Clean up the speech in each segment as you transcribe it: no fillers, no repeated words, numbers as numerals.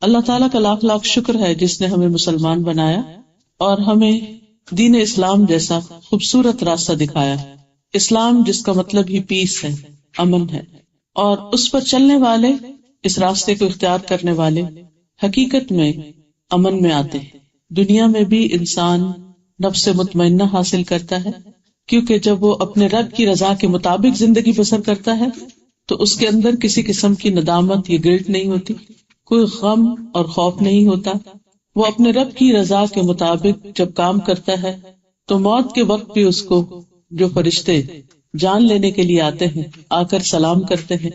اللہ تعالیٰ کا لاکھ لاکھ شکر ہے جس نے ہمیں مسلمان بنایا اور ہمیں دین اسلام جیسا خوبصورت راستہ دکھایا. اسلام جس کا مطلب ہی پیس ہے، امن ہے، اور اس پر چلنے والے، اس راستے کو اختیار کرنے والے حقیقت میں امن میں آتے ہیں. دنیا میں بھی انسان نفس مطمئنہ حاصل کرتا ہے، کیونکہ جب وہ اپنے رب کی رضا کے مطابق زندگی بسر کرتا ہے تو اس کے اندر کسی قسم کی ندامت یا گلٹ نہیں ہوتی، کوئی غم اور خوف نہیں ہوتا. وہ اپنے رب کی رضا کے مطابق جب کام کرتا ہے تو موت کے وقت بھی اس کو جو فرشتے جان لینے کے لیے آتے ہیں آ کر سلام کرتے ہیں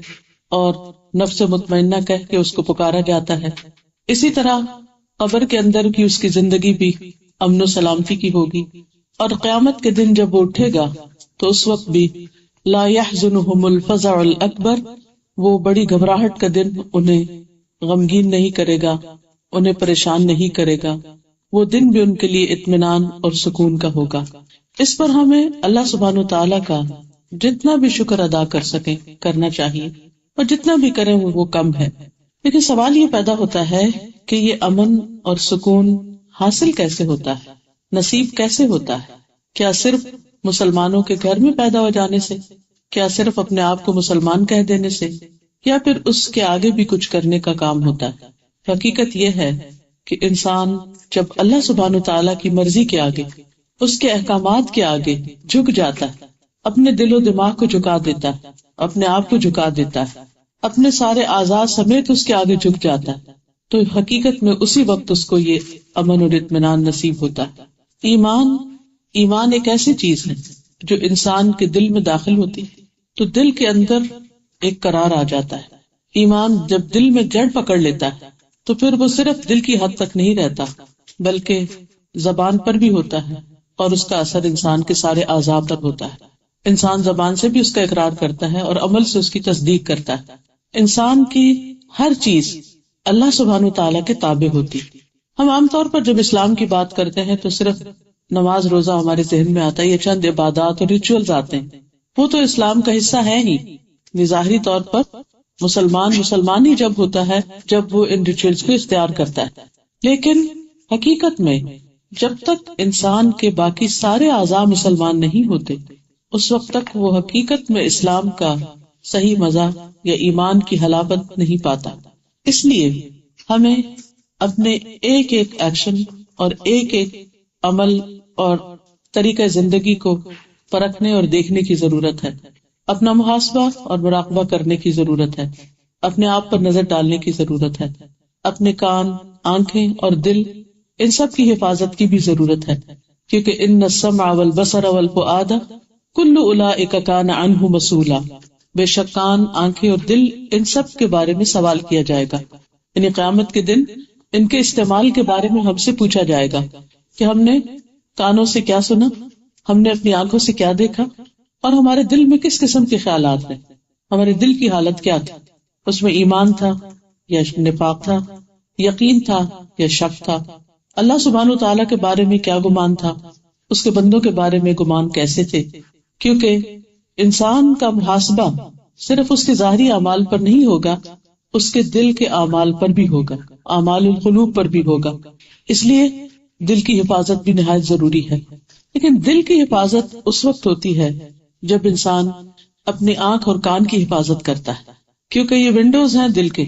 اور نفس مطمئنہ کہہ کے اس کو پکارا جاتا ہے. اسی طرح قبر کے اندر کی اس کی زندگی بھی امن و سلامتی کی ہوگی، اور قیامت کے دن جب وہ اٹھے گا تو اس وقت بھی لا يحزنهم الفزع الاکبر، وہ بڑی گھبراہٹ کا دن انہیں غمگین نہیں کرے گا، انہیں پریشان نہیں کرے گا. وہ دن بھی ان کے لیے اطمینان اور سکون کا ہوگا. اس پر ہمیں اللہ سبحانہ وتعالیٰ کا جتنا بھی شکر ادا کر سکیں کرنا چاہیے، اور جتنا بھی کریں وہ کم ہے. لیکن سوال یہ پیدا ہوتا ہے کہ یہ امن اور سکون حاصل کیسے ہوتا ہے، نصیب کیسے ہوتا ہے؟ کیا صرف مسلمانوں کے گھر میں پیدا ہو جانے سے؟ کیا صرف اپنے آپ کو مسلمان کہہ دینے سے؟ یا پھر اس کے آگے بھی کچھ کرنے کا کام ہوتا ہے؟ حقیقت یہ ہے کہ انسان جب اللہ سبحانہ تعالیٰ کی مرضی کے آگے، اس کے احکامات کے آگے جھک جاتا ہے، اپنے دل و دماغ کو جھکا دیتا ہے، اپنے آپ کو جھکا دیتا ہے، اپنے سارے اعضاء سمیت اس کے آگے جھک جاتا ہے، تو حقیقت میں اسی وقت اس کو یہ امن اور اطمینان نصیب ہوتا ہے. ایمان ایک ایسی چیز ہے جو انسان کے دل میں داخل ہوتی تو دل کے اندر ایک قرار آ جاتا ہے. ایمان جب دل میں جڑ پکڑ لیتا ہے تو پھر وہ صرف دل کی حد تک نہیں رہتا بلکہ زبان پر بھی ہوتا ہے، اور اس کا اثر انسان کے سارے اعضاء پر ہوتا ہے. انسان زبان سے بھی اس کا اقرار کرتا ہے اور عمل سے اس کی تصدیق کرتا ہے. انسان کی ہر چیز اللہ سبحانہ تعالیٰ کے تابع ہوتی. ہم عام طور پر جب اسلام کی بات کرتے ہیں تو صرف نماز روزہ ہمارے ذہن میں آتا ہے، یہ چند عبادات اور ریچولز آتے ہیں. وہ تو اسلام کا حصہ ہے ہی. ظاہری طور پر مسلمان ہی جب ہوتا ہے جب وہ ان ریچولز کو اختیار کرتا ہے، لیکن حقیقت میں جب تک انسان کے باقی سارے اعضاء مسلمان نہیں ہوتے اس وقت تک وہ حقیقت میں اسلام کا صحیح مزہ یا ایمان کی حلاوت نہیں پاتا. اس لیے ہمیں اپنے ایک ایک ایکشن اور ایک ایک عمل اور طریقہ زندگی کو پرکھنے اور دیکھنے کی ضرورت ہے. اپنا محاسبہ اور مراقبہ کرنے کی ضرورت ہے. اپنے آپ پر نظر ڈالنے کی ضرورت ہے. اپنے کان، آنکھیں اور دل، ان سب کی حفاظت کی بھی ضرورت ہے، کیونکہ ان السمع والبصر والفؤاد کل اولئک کان عنہ مسئولا. بے شک کان، آنکھیں اور دل ان سب کے بارے میں سوال کیا جائے گا. یعنی قیامت کے دن ان کے استعمال کے بارے میں ہم سے پوچھا جائے گا کہ ہم نے کانوں سے کیا سنا، ہم نے اپنی آنکھوں سے کیا دیکھا، اور ہمارے دل میں کس قسم کے خیالات ہیں، ہمارے دل کی حالت کیا تھی، اس میں ایمان تھا یا نفاق تھا، یقین تھا یا شک تھا، اللہ سبحانہ تعالیٰ کے بارے میں کیا گمان تھا، اس کے بندوں کے بارے میں گمان کیسے تھے. کیونکہ انسان کا محاسبہ صرف اس کے ظاہری اعمال پر نہیں ہوگا، اس کے دل کے اعمال پر بھی ہوگا، اعمال القلوب پر بھی ہوگا. اس لیے دل کی حفاظت بھی نہایت ضروری ہے. لیکن دل کی حفاظت اس وقت ہوتی ہے جب انسان اپنی آنکھ اور کان کی حفاظت کرتا ہے، کیونکہ یہ ونڈوز ہیں دل کے.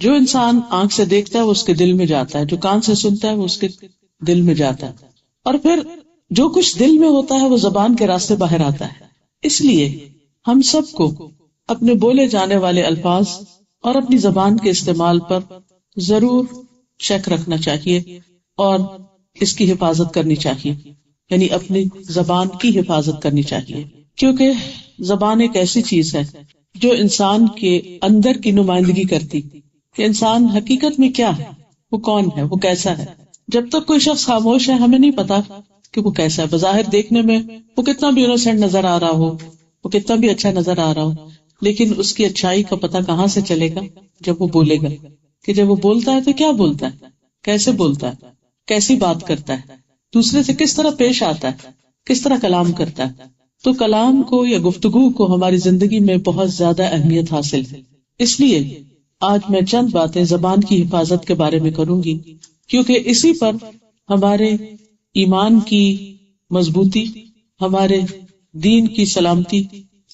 جو انسان آنکھ سے دیکھتا ہے وہ اس کے دل میں جاتا ہے، جو کان سے سنتا ہے وہ اس کے دل میں جاتا ہے، اور پھر جو کچھ دل میں ہوتا ہے وہ زبان کے راستے باہر آتا ہے. اس لیے ہم سب کو اپنے بولے جانے والے الفاظ اور اپنی زبان کے استعمال پر ضرور چیک رکھنا چاہیے اور اس کی حفاظت کرنی چاہیے، یعنی اپنی زبان کی حفاظت کرنی چاہیے. کیونکہ زبان ایک ایسی چیز ہے جو انسان کے اندر کی نمائندگی کرتی کہ انسان حقیقت میں کیا ہے، وہ کون ہے، وہ کیسا ہے. جب تک کوئی شخص خاموش ہے ہمیں نہیں پتا کہ وہ کیسا ہے. بظاہر دیکھنے میں وہ کتنا بھی انوسینٹ نظر آ رہا ہو، وہ کتنا بھی اچھا نظر آ رہا ہو، لیکن اس کی اچھائی کا پتہ کہاں سے چلے گا؟ جب وہ بولے گا. کہ جب وہ بولتا ہے تو کیا بولتا ہے، کیسے بولتا ہے، کیسی بات کرتا ہے، دوسرے سے کس طرح پیش آتا ہے، کس طرح کلام کرتا ہے. تو کلام کو یا گفتگو کو ہماری زندگی میں بہت زیادہ اہمیت حاصل ہے. اس لیے آج میں چند باتیں زبان کی حفاظت کے بارے میں کروں گی، کیونکہ اسی پر ہمارے ایمان کی مضبوطی، ہمارے دین کی سلامتی،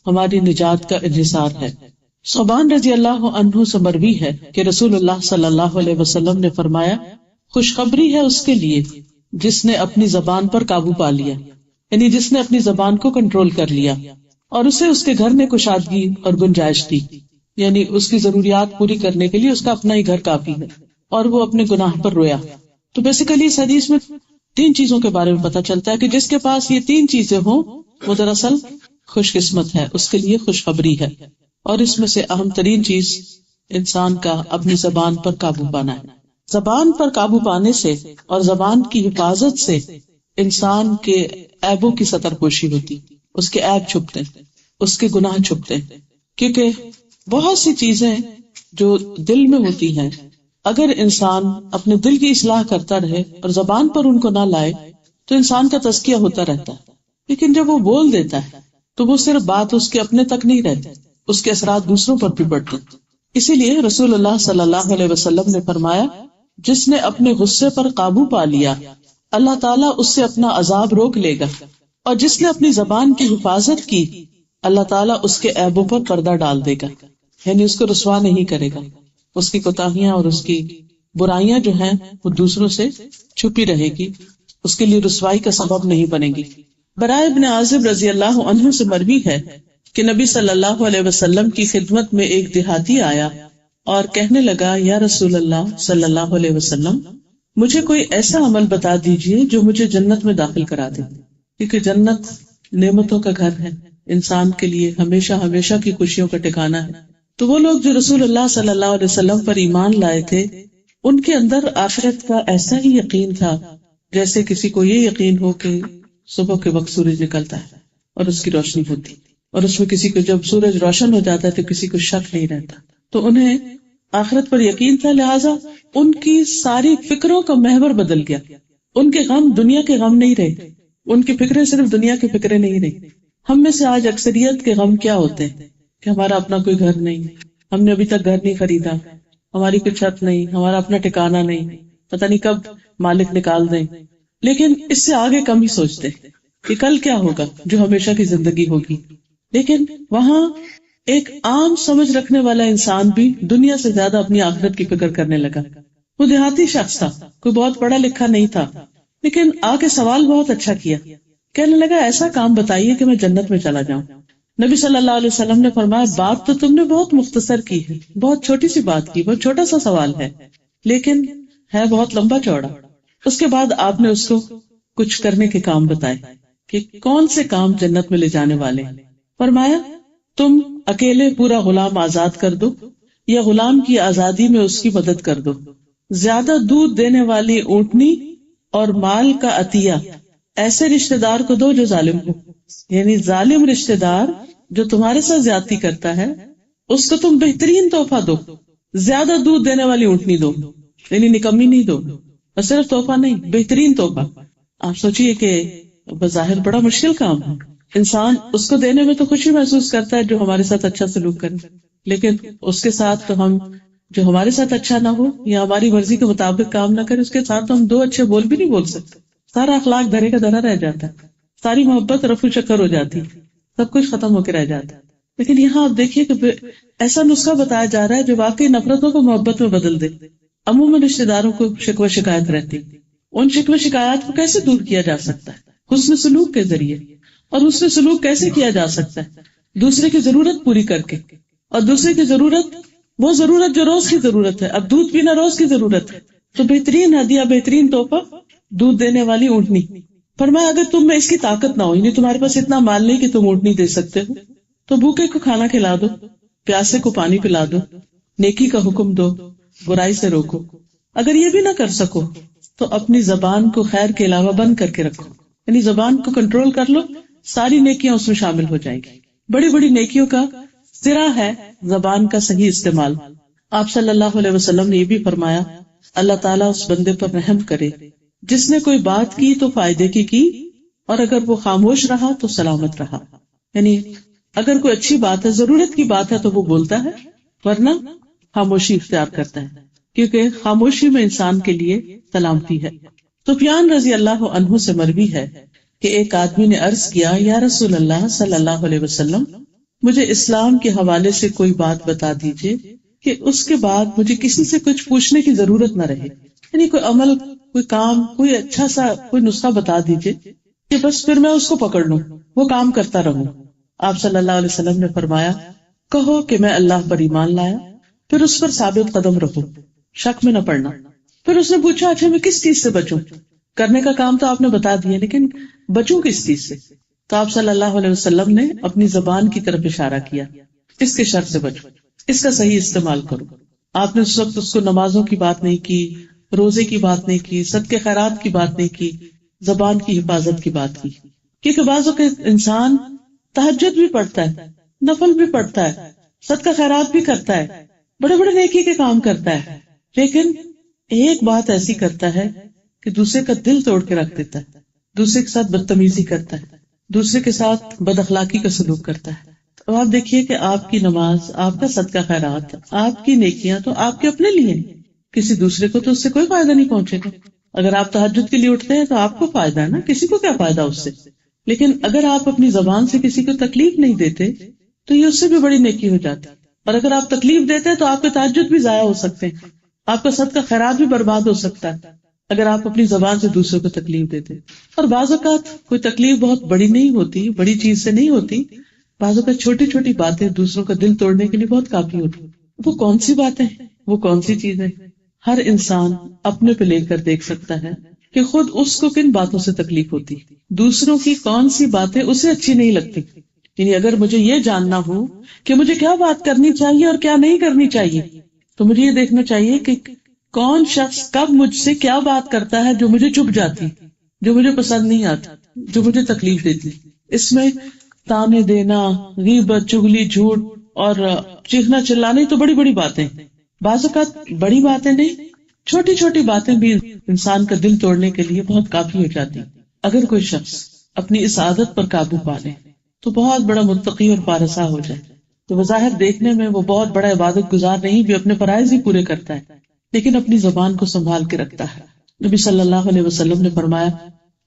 ہماری نجات کا انحصار ہے۔ صوبان رضی اللہ عنہ سے مروی ہے کہ رسول اللہ صلی اللہ علیہ وسلم نے فرمایا، خوشخبری ہے اس کے لیے جس نے اپنی زبان پر قابو پا لیا، یعنی جس نے اپنی زبان کو کنٹرول کر لیا اور اسے اس کے گھر نے کشادگی اور گنجائش دی، یعنی اس کی ضروریات پوری کرنے کے لیے اس کا اپنا ہی گھر کافی ہے، اور وہ اپنے گناہ پر رویا۔ تو بیسیکلی اس حدیث میں 3 چیزوں کے بارے میں پتہ چلتا ہے کہ جس کے پاس یہ 3 چیزیں ہوں وہ دراصل خوش قسمت ہے، اس کے لیے خوشخبری ہے۔ اور اس میں سے اہم ترین چیز انسان کا اپنی زبان پر قابو پانا ہے۔ زبان پر قابو پانے سے اور زبان کی حفاظت سے انسان کے عیبوں کی ستر پوشی ہوتی، اس کے عیب چھپتے، اس کے گناہ چھپتے، کیونکہ بہت سی چیزیں جو دل میں ہوتی ہیں اگر انسان اپنے دل کی اصلاح کرتا رہے اور زبان پر ان کو نہ لائے تو انسان کا تزکیہ ہوتا رہتا ہے، لیکن جب وہ بول دیتا ہے تو وہ صرف بات اس کے اپنے تک نہیں رہتی، اس کے اثرات دوسروں پر بھی پڑتے۔ اسی لیے رسول اللہ صلی اللہ علیہ وسلم نے فرمایا، جس نے اپنے غصے پر قابو پا لیا اللہ تعالیٰ اس سے اپنا عذاب روک لے گا، اور جس نے اپنی زبان کی حفاظت کی اللہ تعالیٰ اس کے عیبوں پر پردہ ڈال دے گا، یعنی اس کو رسوا نہیں کرے گا، اس کی کوتاہیاں اور اس کی برائیاں جو ہیں وہ دوسروں سے چھپی رہے گی، اس کے لیے رسوائی کا سبب نہیں بنے گی۔ براء ابن عازب رضی اللہ عنہ سے مروی ہے کہ نبی صلی اللہ علیہ وسلم کی خدمت میں ایک دیہاتی آیا اور کہنے لگا، یا رسول اللہ صلی اللہ علیہ وسلم، مجھے کوئی ایسا عمل بتا دیجئے جو مجھے جنت میں داخل کرا دے، کیونکہ جنت نعمتوں کا گھر ہے، انسان کے لیے ہمیشہ ہمیشہ کی خوشیوں کا ٹھکانہ ہے۔ تو وہ لوگ جو رسول اللہ صلی اللہ علیہ وسلم پر ایمان لائے تھے ان کے اندر آخرت کا ایسا ہی یقین تھا جیسے کسی کو یہ یقین ہو کہ صبح کے وقت سورج نکلتا ہے اور اس کی روشنی ہوتی، اور اس میں کسی کو جب سورج روشن ہو جاتا ہے تو کسی کو شک نہیں رہتا۔ تو انہیں آخرت پر یقین تھا، لہٰذا ان کی ساری فکروں کا محور بدل گیا، ان کے غم دنیا کے غم نہیں رہے، ان کی فکریں صرف دنیا کی فکریں نہیں رہی۔ ہم میں سے آج اکثریت کے غم کیا ہوتے ہیں کہ ہمارا اپنا کوئی گھر نہیں، ہم نے ابھی تک گھر نہیں خریدا، ہماری کوئی چھت نہیں، ہمارا اپنا ٹھکانہ نہیں، پتہ نہیں کب مالک نکال دیں۔ لیکن اس سے آگے کم ہی سوچتے کہ کل کیا ہوگا جو ہمیشہ کی زندگی ہوگی۔ لیکن وہاں ایک عام سمجھ رکھنے والا انسان بھی دنیا سے زیادہ اپنی آخرت کی فکر کرنے لگا۔ وہ دیہاتی شخص تھا، کوئی بہت پڑھا لکھا نہیں تھا، لیکن آ کے سوال بہت اچھا کیا، کہنے لگا ایسا کام بتائیے کہ میں جنت میں چلا جاؤں۔ نبی صلی اللہ علیہ وسلم نے فرمایا، بات تو تم نے بہت مختصر کی ہے، بہت چھوٹی سی بات کی، بہت چھوٹا سا سوال ہے، لیکن ہے بہت لمبا چوڑا۔ اس کے بعد آپ نے اس کو کچھ کرنے کے کام بتائے کہ کون سے کام جنت میں لے جانے والے ہیں۔ فرمایا، تم اکیلے پورا غلام آزاد کر دو یا غلام کی آزادی میں اس کی مدد کر دو، زیادہ دودھ دینے والی اونٹنی اور مال کا عطیہ ایسے رشتہ دار کو دو جو ظالم ہو، یعنی ظالم رشتہ دار جو تمہارے ساتھ زیادتی کرتا ہے اس کو تم بہترین تحفہ دو، زیادہ دودھ دینے والی اونٹنی دو، یعنی نکمی نہیں دو، اور صرف تحفہ نہیں، بہترین تحفہ۔ آپ سوچئے کہ بظاہر بڑا مشکل کام ہے، انسان اس کو دینے میں تو خوشی محسوس کرتا ہے جو ہمارے ساتھ اچھا سلوک کرے، لیکن اس کے ساتھ تو ہم جو ہمارے ساتھ اچھا نہ ہو یا ہماری مرضی کے مطابق کام نہ کرے، اس کے ساتھ تو ہم 2 اچھے بول بھی نہیں بول سکتے، سارا اخلاق دھرے کا دھرا رہ جاتا ہے، ساری محبت رفو چکر ہو جاتی، سب کچھ ختم ہو کے رہ جاتا ہے۔ لیکن یہاں آپ دیکھیے کہ ایسا نسخہ بتایا جا رہا ہے جو واقعی نفرتوں کو محبت میں بدل دے۔ عموماً رشتے داروں کو شکوہ شکایت رہتی، ان شکوہ شکایات کو کیسے دور کیا جا سکتا ہے؟ حسن سلوک کے ذریعے۔ اور حسن سلوک کیسے کیا جا سکتا ہے؟ دوسرے کی ضرورت پوری کر کے، اور دوسرے کی ضرورت وہ ضرورت جو روز کی ضرورت ہے، اب دودھ پینا روز کی ضرورت ہے تو بہترین ہدیہ، بہترین تحفہ دودھ دینے والی اونٹنی۔ فرمایا اگر تم میں اس کی طاقت نہ ہو، یعنی تمہارے پاس اتنا مال نہیں کہ تم اونٹنی دے سکتے ہو، تو بھوکے کو کھانا کھلا دو، پیاسے کو پانی پلا دو، نیکی کا حکم دو، برائی سے روکو۔ اگر یہ بھی نہ کر سکو تو اپنی زبان کو خیر کے علاوہ بند کر کے رکھو، یعنی زبان کو کنٹرول کر لو، ساری نیکیاں اس میں شامل ہو جائیں گی۔ بڑی بڑی نیکیوں کا ذرا ہے زبان کا صحیح استعمال۔ آپ صلی اللہ علیہ وسلم نے یہ بھی فرمایا، اللہ تعالیٰ اس بندے پر رحم کرے جس نے کوئی بات کی تو فائدے کی اور اگر وہ خاموش رہا تو سلامت رہا، یعنی اگر کوئی اچھی بات ہے، ضرورت کی بات ہے تو وہ بولتا ہے، ورنہ خاموشی اختیار کرتا ہے، کیونکہ خاموشی میں انسان کے لیے سلامتی ہے۔ سفیان رضی اللہ عنہ سے مروی ہے کہ ایک آدمی نے عرض کیا، یا رسول اللہ صلی اللہ علیہ وسلم، مجھے اسلام کے حوالے سے کوئی بات بتا دیجئے کہ اس کے بعد مجھے کسی سے کچھ پوچھنے کی ضرورت نہ رہے، یعنی کوئی عمل، کوئی کام، کوئی اچھا سا کوئی نسخہ بتا دیجئے کہ بس پھر میں اس کو پکڑ لوں، وہ کام کرتا رہوں۔ آپ صلی اللہ علیہ وسلم نے فرمایا، کہو کہ میں اللہ پر ایمان لایا، پھر اس پر ثابت قدم رہو، شک میں نہ پڑنا۔ پھر اس نے پوچھا، اچھا میں کس چیز سے بچوں؟ کرنے کا کام تو آپ نے بتا دیا، لیکن بچوں کس چیز سے؟ تو آپ صلی اللہ علیہ وسلم نے اپنی زبان کی طرف اشارہ کیا، اس کے شر سے بچو، اس کا صحیح استعمال کرو۔ آپ نے اس وقت اس کو نمازوں کی بات نہیں کی، روزے کی بات نہیں کی، صدقے خیرات کی بات نہیں کی، زبان کی حفاظت کی بات کی، کیونکہ بعض اوقات انسان تہجد بھی پڑھتا ہے، نفل بھی پڑھتا ہے، صدقہ خیرات بھی کرتا ہے، بڑے بڑے نیکی کے کام کرتا ہے، لیکن ایک بات ایسی کرتا ہے کہ دوسرے کا دل توڑ کے رکھ دیتا ہے، دوسرے کے ساتھ بدتمیزی کرتا ہے، دوسرے کے ساتھ بد اخلاقی کا سلوک کرتا ہے۔ تو آپ دیکھیے کہ آپ کی نماز، آپ کا صدقہ خیرات، آپ کی نیکیاں تو آپ کے اپنے لیے ہیں، کسی دوسرے کو تو اس سے کوئی فائدہ نہیں پہنچے گا۔ اگر آپ تہجد کے لیے اٹھتے ہیں تو آپ کو فائدہ ہے نا، کسی کو کیا فائدہ اس سے؟ لیکن اگر آپ اپنی زبان سے کسی کو تکلیف نہیں دیتے تو یہ اس سے بھی بڑی نیکی ہو جاتی، اور اگر آپ تکلیف دیتے ہیں تو آپ کے تہجد بھی ضائع ہو سکتے ہیں، آپ کا صدقہ خیرات بھی برباد ہو سکتا ہے اگر آپ اپنی زبان سے دوسروں کو تکلیف دیتے۔ اور بعض اوقات کوئی تکلیف بہت بڑی نہیں ہوتی، بڑی چیز سے نہیں ہوتی، بعض اوقات چھوٹی چھوٹی باتیں دوسروں کا دل توڑنے کے لیے بہت کافی ہوتی۔ وہ کون سی باتیں، وہ کون سی چیزیں؟ ہر انسان اپنے پہ لے کر دیکھ سکتا ہے کہ خود اس کو کن باتوں سے تکلیف ہوتی، دوسروں کی کون سی باتیں اسے اچھی نہیں لگتی۔ یعنی اگر مجھے یہ جاننا ہو کہ مجھے کیا بات کرنی چاہیے اور کیا نہیں کرنی چاہیے، تو مجھے یہ دیکھنا چاہیے کہ کون شخص کب مجھ سے کیا بات کرتا ہے جو مجھے چبھ جاتی، جو مجھے پسند نہیں آتی، جو مجھے تکلیف دیتی۔ اس میں تانے دینا، غیبت، چغلی، جھوٹ اور چیخنا چلانا تو بڑی بڑی باتیں، بعض اوقات بڑی باتیں نہیں، چھوٹی چھوٹی باتیں بھی انسان کا دل توڑنے کے لیے بہت کافی ہو جاتی۔ اگر کوئی شخص اپنی اس عادت پر قابو پا لے تو بہت بڑا متقی اور پارسا ہو جائے۔ تو بظاہر دیکھنے میں وہ بہت بڑا عبادت گزار نہیں بھی، اپنے فرائض ہی پورے کرتا ہے، لیکن اپنی زبان کو سنبھال کے رکھتا ہے۔ نبی صلی اللہ علیہ وسلم نے فرمایا،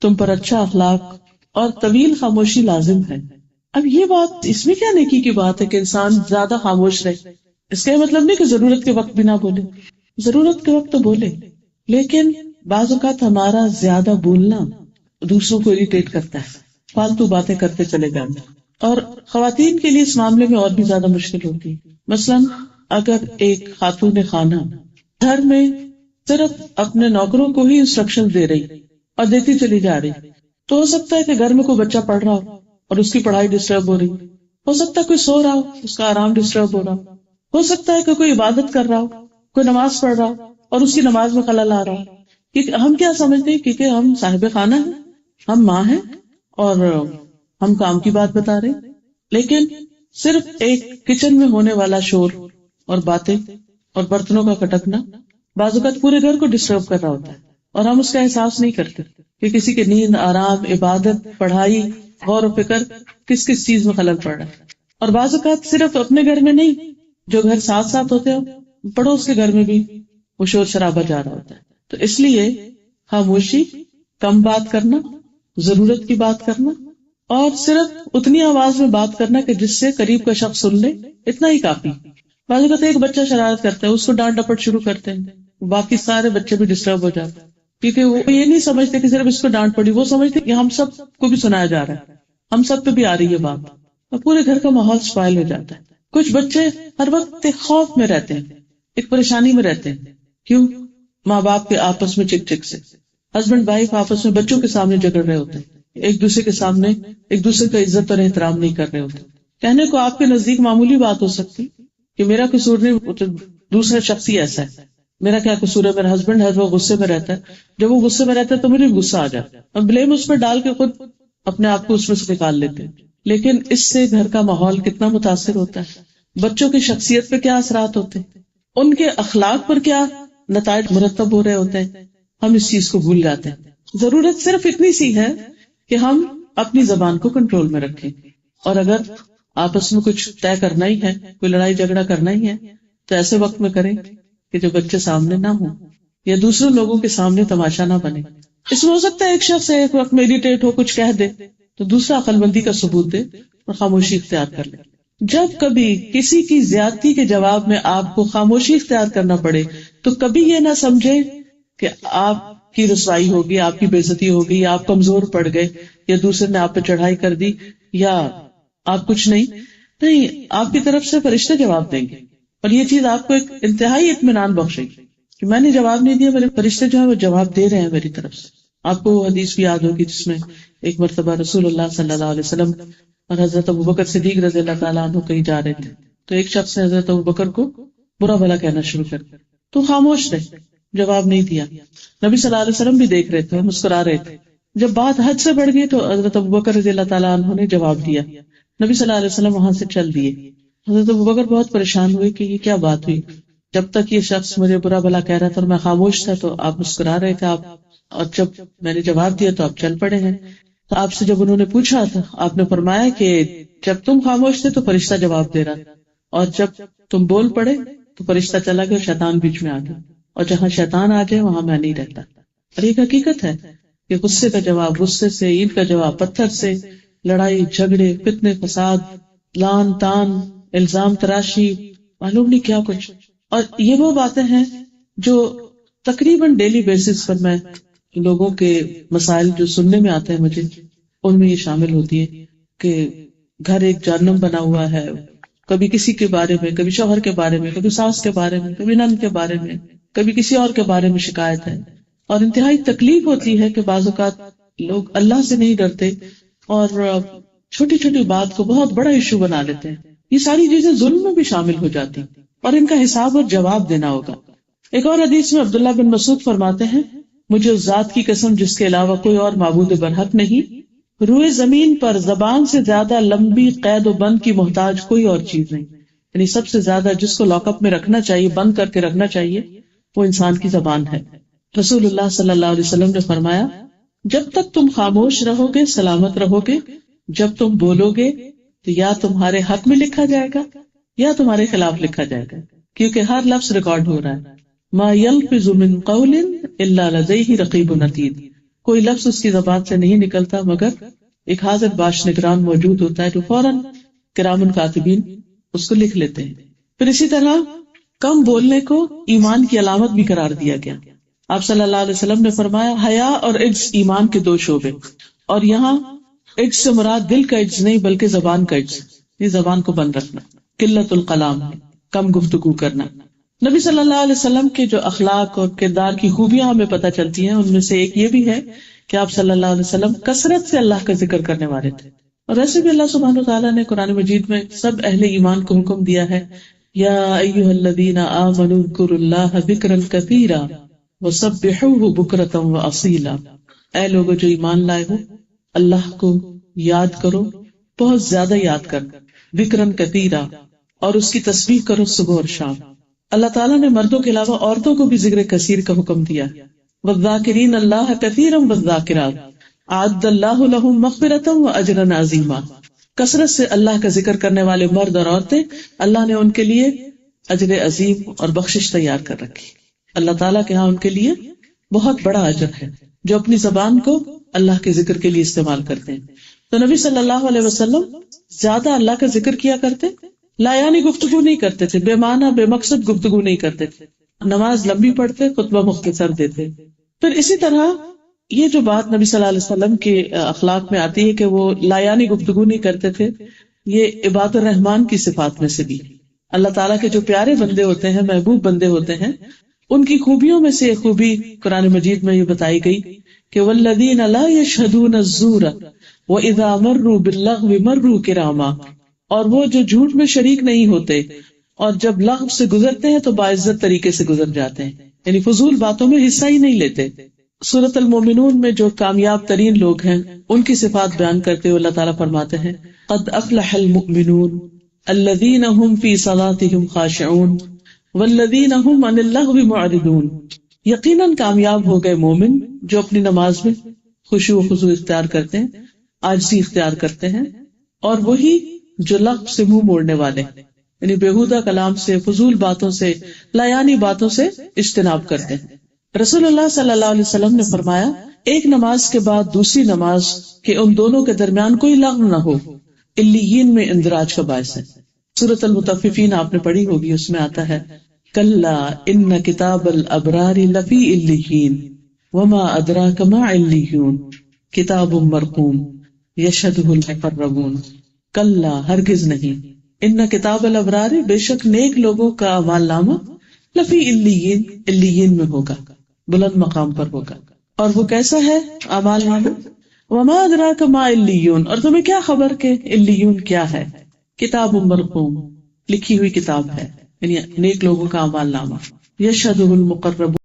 تم پر اچھا اخلاق اور طویل خاموشی لازم ہے۔ اب یہ بات، اس میں کیا نیکی کی بات ہے کہ انسان زیادہ خاموش رہے؟ اس کا مطلب نہیں کہ ضرورت کے وقت بھی نہ بولے، ضرورت کے وقت تو بولے، لیکن بعض اوقات ہمارا زیادہ بولنا دوسروں کو اریٹیٹ کرتا ہے، فالتو باتیں کرتے چلے جانا، اور خواتین کے لیے اس معاملے میں اور بھی زیادہ مشکل ہوتی ہے۔ مثلاً اگر ایک خاتون خانہ گھر میں صرف اپنے نوکروں کو ہی انسٹرکشن دے رہی اور دیتی چلی جا رہی، تو ہو سکتا ہے کہ گھر میں کوئی بچہ پڑھ رہا ہو اور اس کی پڑھائی ڈسٹرب ہو رہی، ہو سکتا ہے کوئی سو رہا ہو، اس کا آرام ڈسٹرب ہو رہا ہو سکتا ہے کہ کوئی عبادت کر رہا ہو، کوئی نماز پڑھ رہا ہو اور اس کی نماز میں خلل آ رہا ہو۔ کیونکہ ہم کیا سمجھتے ہیں، کیونکہ ہم صاحب خانہ ہیں، ہم ماں ہیں اور ہم کام کی بات بتا رہے، لیکن صرف ایک کچن میں ہونے والا شور اور باتیں اور برتنوں کا کھٹکنا بعض اوقات پورے گھر کو ڈسٹرب کر رہا ہوتا ہے، اور ہم اس کا احساس نہیں کرتے کہ کسی کے نیند، آرام، عبادت، پڑھائی، غور و فکر کس کس چیز میں خلل پڑ رہا ہے۔ اور بعض اوقات صرف اپنے گھر میں نہیں، جو گھر ساتھ ساتھ ہوتے ہو، پڑوس کے گھر میں بھی وہ شور شرابہ جا رہا ہوتا ہے۔ تو اس لیے خاموشی، کم بات کرنا، ضرورت کی بات کرنا، اور صرف اتنی آواز میں بات کرنا کہ جس سے قریب کا شخص سن لے، اتنا ہی کافی۔ بعض اوقات ایک بچہ شرارت کرتا ہے، اس کو ڈانٹ ڈپٹ شروع کرتے ہیں، باقی سارے بچے بھی ڈسٹرب ہو جاتے ہیں، کیونکہ وہ یہ نہیں سمجھتے کہ صرف اس کو ڈانٹ پڑی، وہ سمجھتے کہ ہم سب کو بھی سنایا جا رہا ہے، ہم سب پہ بھی آ رہی ہے بات، اور پورے گھر کا ماحول سپائل ہو جاتا ہے۔ کچھ بچے ہر وقت ایک خوف میں رہتے ہیں، ایک پریشانی میں رہتے ہیں، کیوں؟ ماں باپ کے آپس میں چک چک سے، ہسبینڈ وائف آپس میں بچوں کے سامنے جھگڑ رہے ہوتے ہیں، ایک دوسرے کے سامنے ایک دوسرے کا عزت اور احترام نہیں کر رہے ہوتے۔ کہنے کو آپ کے نزدیک معمولی بات ہو سکتی کہ میرا قصور نہیں، وہ تو دوسرا شخص ہی ایسا ہے، میرا کیا قصور ہے، میرا ہسبینڈ ہے وہ غصے میں رہتا ہے، جب وہ غصے میں رہتا ہے تو مجھے غصہ آ جاتا ہے، اور بلیم اس پہ ڈال کے خود اپنے آپ کو اس میں سے نکال لیتے ہیں۔ لیکن اس سے گھر کا ماحول کتنا متاثر ہوتا ہے، بچوں کی شخصیت پہ کیا اثرات ہوتے ہیں، ان کے اخلاق پر کیا نتائج مرتب ہو رہے ہوتے ہیں، ہم اس چیز کو بھول جاتے ہیں۔ ضرورت صرف اتنی سی ہے کہ ہم اپنی زبان کو کنٹرول میں رکھیں، اور اگر آپس میں کچھ طے کرنا ہی ہے، کوئی لڑائی جھگڑا کرنا ہی ہے، تو ایسے وقت میں کریں کہ جو بچے سامنے نہ ہوں یا دوسرے لوگوں کے سامنے تماشا نہ بنے. اس میں ہو سکتا ہے ایک شخص ایک وقت میں اریٹیٹ ہو کچھ کہہ دے تو دوسرا عقل مندی کا ثبوت دے اور خاموشی اختیار کر لے. جب کبھی کسی کی زیادتی کے جواب میں آپ کو خاموشی اختیار کرنا پڑے تو کبھی یہ نہ سمجھے کہ آپ کی رسوائی ہوگی، آپ کی بے عزتی ہوگی، یا آپ کمزور پڑ گئے، یا دوسرے نے آپ پہ چڑھائی کر دی، یا آپ کچھ نہیں، آپ کی طرف سے فرشتے جواب دیں گے. اور یہ چیز آپ کو ایک انتہائی اطمینان بخشے گی کہ میں نے جواب نہیں دیا، میرے فرشتے جو ہے وہ جواب دے رہے ہیں میری طرف سے. آپ کو وہ حدیث بھی یاد ہوگی جس میں ایک مرتبہ رسول اللہ صلی اللہ علیہ وسلم اور حضرت ابوبکر صدیق رضی اللہ تعالیٰ عنہ کہیں جا رہے تھے تو ایک شخص نے حضرت ابوبکر کو برا بھلا کہنا شروع کر دیا تو خاموش رہے، جواب نہیں دیا. نبی صلی اللہ علیہ وسلم بھی دیکھ رہے تھے، مسکرا رہے تھے. جب بات حد سے بڑھ گئی تو حضرت ابوبکر رضی اللہ تعالیٰ عنہ نے جواب دیا. نبی صلی اللہ علیہ وسلم وہاں سے چل دیے. حضرت ابوبکر بہت پریشان ہوئے کہ یہ کیا بات ہوئی، جب تک یہ شخص مجھے برا بھلا کہہ رہا تھا اور میں خاموش تھا تو آپ مسکرا رہے تھے، آپ اور جب میں نے جواب دیا تو آپ چل پڑے ہیں. تو آپ سے جب انہوں نے پوچھا تھا آپ نے فرمایا کہ جب تم خاموش تھے تو فرشتہ جواب دے رہا اور جب تم بول پڑے تو فرشتہ چلا گیا اور شیطان بیچ میں آ گیا، اور جہاں شیطان آ جائے وہاں میں نہیں رہتا. اور ایک حقیقت ہے کہ غصے کا جواب غصے سے، اینٹ کا جواب پتھر سے، لڑائی جھگڑے فتنے فساد، لان تان، الزام تراشی، معلوم نہیں کیا کچھ. اور یہ وہ باتیں ہیں جو تقریباً ڈیلی بیسس پر میں لوگوں کے مسائل جو سننے میں آتے ہیں مجھے ان میں یہ شامل ہوتی ہے کہ گھر ایک جہنم بنا ہوا ہے، کبھی کسی کے بارے میں، کبھی شوہر کے بارے میں، کبھی ساس کے بارے میں، کبھی نند کے بارے میں، کبھی کسی اور کے بارے میں شکایت ہے. اور انتہائی تکلیف ہوتی ہے کہ بعض اوقات لوگ اللہ سے نہیں ڈرتے اور چھوٹی چھوٹی بات کو بہت بڑا ایشو بنا لیتے ہیں. یہ ساری چیزیں ظلم میں بھی شامل ہو جاتی اور ان کا حساب اور جواب دینا ہوگا. ایک اور حدیث میں عبداللہ بن مسعود فرماتے ہیں مجھے اس ذات کی قسم جس کے علاوہ کوئی اور معبود برحق نہیں، روئے زمین پر زبان سے زیادہ لمبی قید و بند کی محتاج کوئی اور چیز نہیں. یعنی سب سے زیادہ جس کو لاک اپ میں رکھنا چاہیے، بند کر کے رکھنا چاہیے، وہ انسان کی زبان ہے. رسول اللہ صلی اللہ علیہ وسلم نے فرمایا جب تک تم خاموش رہو گے سلامت رہو گے، جب تم بولو گے تو یا تمہارے حق میں لکھا جائے گا یا تمہارے خلاف لکھا جائے گا، کیونکہ ہر لفظ ریکارڈ ہو رہا ہے. ما یلفظ من قول الا لدیہ رقیب عتید، کوئی لفظ اس کی زبان سے نہیں نکلتا مگر ایک حاضر باش نگران موجود ہوتا ہے جو فوراً کرام کاتبین اس کو لکھ لیتے ہیں. پھر اسی طرح کم بولنے کو ایمان کی علامت بھی قرار دیا گیا. آپ صلی اللہ علیہ وسلم نے فرمایا حیا اور عجز ایمان کے دو شعبے، اور یہاں عجز سے مراد دل کا عجز نہیں بلکہ زبان کا عجز، یہ زبان کو بند رکھنا. قلت الکلام، کم گفتگو کرنا. نبی صلی اللہ علیہ وسلم کے جو اخلاق اور کردار کی خوبیاں ہمیں پتہ چلتی ہیں ان میں سے ایک یہ بھی ہے کہ آپ صلی اللہ علیہ وسلم کثرت سے اللہ کا ذکر کرنے والے تھے. اور ایسے بھی اللہ سبحانہ وتعالیٰ نے قرآن مجید میں سب اہل ایمان کو حکم دیا ہے یا ایھا الذین آمنوا اذکروا اللہ ذکرا کثیرا وسبحوہ بکرۃ واصیلا، اے لوگوں جو ایمان لائے ہو اللہ کو یاد کرو، بہت زیادہ یاد کرو، ذکرا کثیرا، اور اس کی تسبیح کرو صبح اور شام. اللہ تعالیٰ نے مردوں کے علاوہ عورتوں کو بھی ذکر کثیر کا حکم دیا. والذاکرین اللہ کثیرا والذاکرات اعد اللہ لہم مغفرۃ واجرا عظیما، کثرت سے اللہ کا ذکر کرنے والے مرد اور عورتیں اللہ نے ان کے لیے اجر عظیم اور بخشش تیار کر رکھی. اللہ تعالیٰ کے ہاں ان کے لیے بہت بڑا اجر ہے جو اپنی زبان کو اللہ کے ذکر کے لیے استعمال کرتے ہیں. تو نبی صلی اللہ علیہ وسلم زیادہ اللہ کا ذکر کیا کرتے، لایانی گفتگو نہیں کرتے تھے، بے معنی بے مقصد گفتگو نہیں کرتے تھے، نماز لمبی پڑھتے، خطبہ مختصر دیتے. پھر اسی طرح یہ جو بات نبی صلی اللہ علیہ وسلم کے اخلاق میں آتی ہے کہ وہ لایانی گفتگو نہیں کرتے تھے، یہ عباد الرحمان کی صفات میں سے بھی. اللہ تعالیٰ کے جو پیارے بندے ہوتے ہیں، محبوب بندے ہوتے ہیں، ان کی خوبیوں میں سے ایک خوبی قرآن مجید میں یہ بتائی گئی کہ والذین لا یشہدون الزور واذا مروا باللغو مروا کراما، اور وہ جو جھوٹ میں شریک نہیں ہوتے اور جب لغو سے گزرتے ہیں تو باعزت طریقے سے گزر جاتے ہیں، یعنی فضول باتوں میں حصہ ہی نہیں لیتے. سورۃ المومنون میں جو کامیاب ترین لوگ ہیں ان کی صفات بیان کرتے ہوئے اللہ تعالیٰ فرماتے ہیں قد افلح المؤمنون الذین هم فی صلاتهم خاشعون والذین هم عن اللغو معرضون، یقیناً کامیاب ہو گئے مومن جو اپنی نماز میں خشوع و خضوع اختیار کرتے ہیں، عاجزی اختیار کرتے ہیں، اور وہی جو لغو سے منہ موڑنے والے، یعنی بیہودہ کلام سے، فضول باتوں سے، لایانی باتوں سے اجتناب کرتے ہیں۔ رسول اللہ صلی اللہ علیہ وسلم نے فرمایا ایک نماز کے بعد دوسری نماز کے ان دونوں کے درمیان کوئی لغو نہ ہو، علیین میں اندراج کا باعث ہے۔ سورۃ المطففین آپ نے پڑھی ہوگی، اس میں آتا ہے کلا ان کتاب الابرار لفی علیین وما ادراک ما علیون کتاب مرقوم یشہدہ المقربون۔ کلا ہرگز نہیں، ان کتاب الابرار بے شک نیک لوگوں کا اعمال نامہ لفی علیین علیین میں ہوگا، بلند مقام پر ہوگا۔ اور وہ کیسا ہے اعمال نامہ؟ وما ادراک ما علیون، اور تمہیں کیا خبر کہ علیون کیا ہے؟ کتاب مرقوم، لکھی ہوئی کتاب ہے، یعنی نیک لوگوں کا اعمال نامہ۔ یشہدہ المقربون،